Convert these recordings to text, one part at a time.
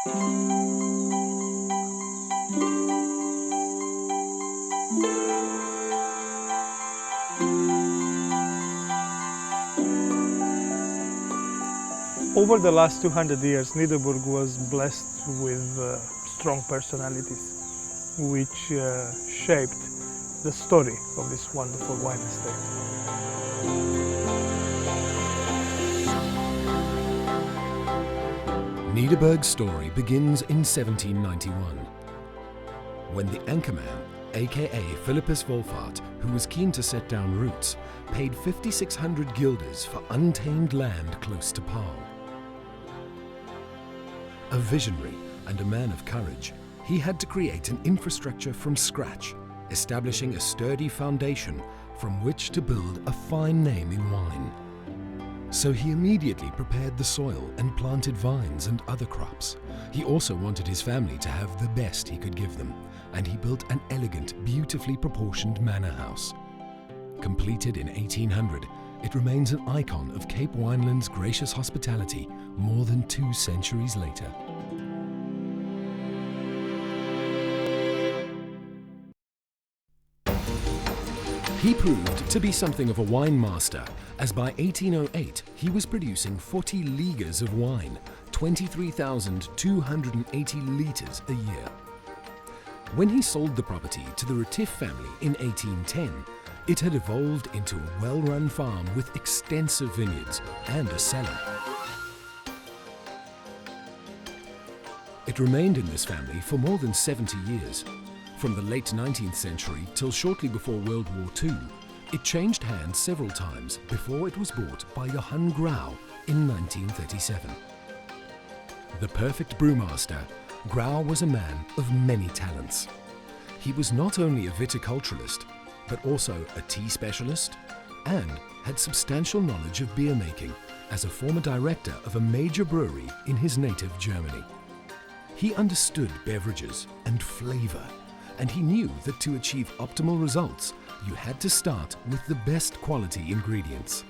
Over the last 200 years, Nederburg was blessed with strong personalities, which shaped the story of this wonderful wine estate. Nederburg's story begins in 1791, when the anchorman, aka Philippus Wolfart, who was keen to set down roots, paid 5,600 guilders for untamed land close to Paarl. A visionary and a man of courage, he had to create an infrastructure from scratch, establishing a sturdy foundation from which to build a fine name in wine. So he immediately prepared the soil and planted vines and other crops. He also wanted his family to have the best he could give them, and he built an elegant, beautifully proportioned manor house. Completed in 1800, it remains an icon of Cape Wineland's gracious hospitality more than 2 centuries later. He proved to be something of a wine master, as by 1808 he was producing 40 litres of wine, 23,280 litres a year. When he sold the property to the Retief family in 1810, it had evolved into a well-run farm with extensive vineyards and a cellar. It remained in this family for more than 70 years. From the late 19th century till shortly before World War II, it changed hands several times before it was bought by Johann Grau in 1937. The perfect brewmaster, Grau was a man of many talents. He was not only a viticulturalist, but also a tea specialist, and had substantial knowledge of beer making as a former director of a major brewery in his native Germany. He understood beverages and flavor, and he knew that to achieve optimal results, you had to start with the best quality ingredients.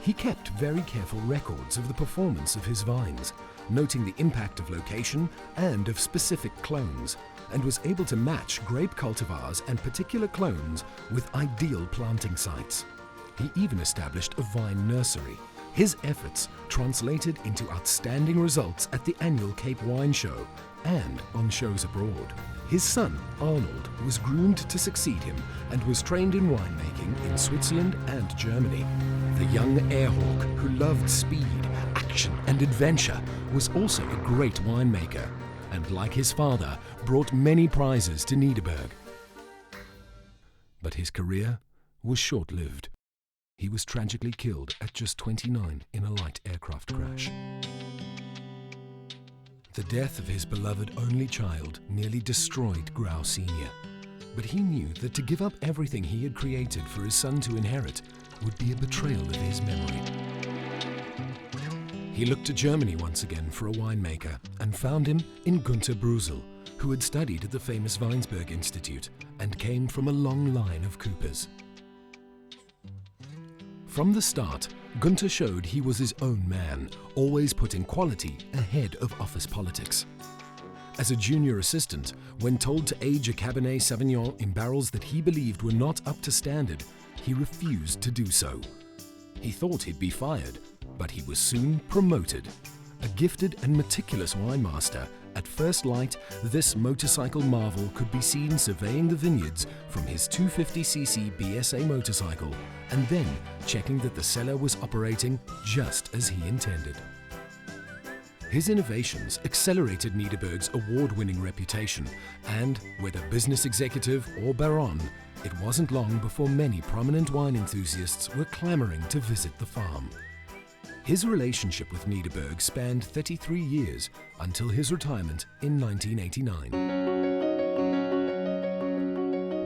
He kept very careful records of the performance of his vines, noting the impact of location and of specific clones, and was able to match grape cultivars and particular clones with ideal planting sites. He even established a vine nursery. His efforts translated into outstanding results at the annual Cape Wine Show and on shows abroad. His son, Arnold, was groomed to succeed him and was trained in winemaking in Switzerland and Germany. The young airhawk who loved speed, action and adventure was also a great winemaker, and like his father, brought many prizes to Nederburg. But his career was short-lived. He was tragically killed at just 29 in a light aircraft crash. The death of his beloved only child nearly destroyed Grau Sr., but he knew that to give up everything he had created for his son to inherit would be a betrayal of his memory. He looked to Germany once again for a winemaker and found him in Günther Brusel, who had studied at the famous Weinsberg Institute and came from a long line of coopers. From the start, Günther showed he was his own man, always putting quality ahead of office politics. As a junior assistant, when told to age a Cabernet Sauvignon in barrels that he believed were not up to standard, he refused to do so. He thought he'd be fired, but he was soon promoted. A gifted and meticulous winemaster, at first light, this motorcycle marvel could be seen surveying the vineyards from his 250cc BSA motorcycle and then checking that the cellar was operating just as he intended. His innovations accelerated Nederburg's award-winning reputation, and whether business executive or baron, it wasn't long before many prominent wine enthusiasts were clamoring to visit the farm. His relationship with Nederburg spanned 33 years until his retirement in 1989.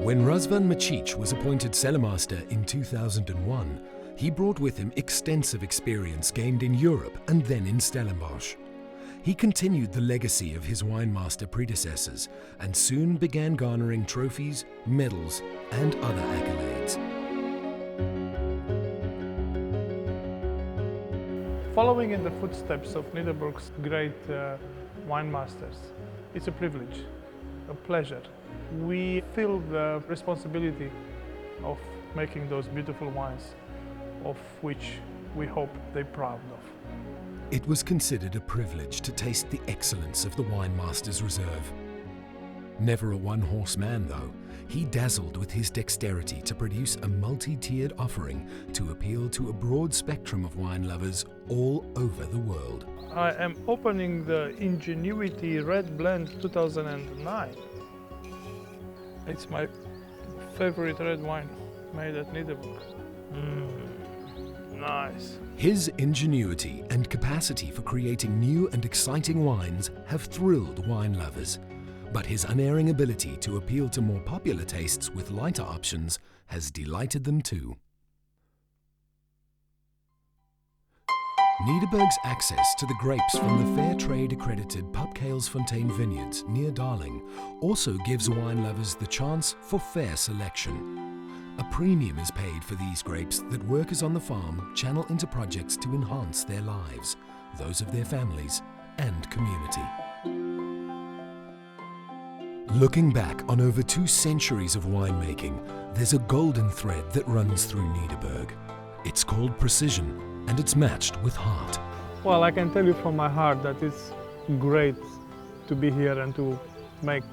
When Razvan Macic was appointed cellarmaster in 2001, he brought with him extensive experience gained in Europe and then in Stellenbosch. He continued the legacy of his winemaster predecessors and soon began garnering trophies, medals, and other accolades. Following in the footsteps of Nederburg's great wine masters, it's a privilege, a pleasure. We feel the responsibility of making those beautiful wines, of which we hope they're proud of. It was considered a privilege to taste the excellence of the Wine Masters Reserve. Never a one-horse man, though, he dazzled with his dexterity to produce a multi-tiered offering to appeal to a broad spectrum of wine lovers all over the world. I am opening the Ingenuity Red Blend 2009. It's my favorite red wine made at Nederburg. Nice. His ingenuity and capacity for creating new and exciting wines have thrilled wine lovers, but his unerring ability to appeal to more popular tastes with lighter options has delighted them too. Nederburg's access to the grapes from the Fair Trade accredited Pupkaalsfontein vineyards near Darling also gives wine lovers the chance for fair selection. A premium is paid for these grapes that workers on the farm channel into projects to enhance their lives, those of their families and community. Looking back on over 2 centuries of winemaking, there's a golden thread that runs through Nederburg. It's called precision, and it's matched with heart. Well, I can tell you from my heart that it's great to be here and to make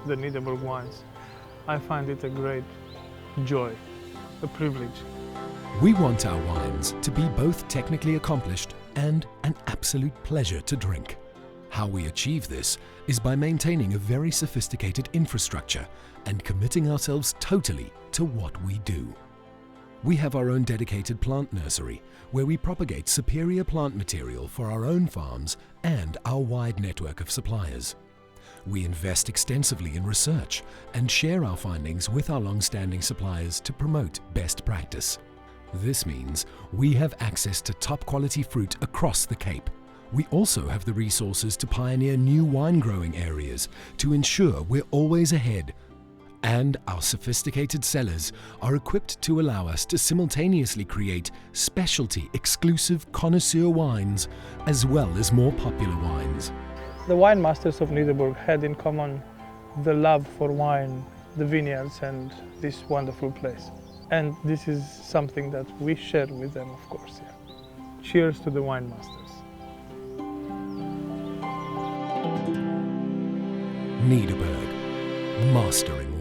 the Nederburg wines. I find it a great joy, a privilege. We want our wines to be both technically accomplished and an absolute pleasure to drink. How we achieve this is by maintaining a very sophisticated infrastructure and committing ourselves totally to what we do. We have our own dedicated plant nursery where we propagate superior plant material for our own farms and our wide network of suppliers. We invest extensively in research and share our findings with our long-standing suppliers to promote best practice. This means we have access to top-quality fruit across the Cape. We also have the resources to pioneer new wine-growing areas to ensure we're always ahead. And our sophisticated cellars are equipped to allow us to simultaneously create specialty, exclusive connoisseur wines as well as more popular wines. The wine masters of Nederburg had in common the love for wine, the vineyards and this wonderful place. And this is something that we share with them, of course. Yeah. Cheers to the wine masters. Nederburg, mastering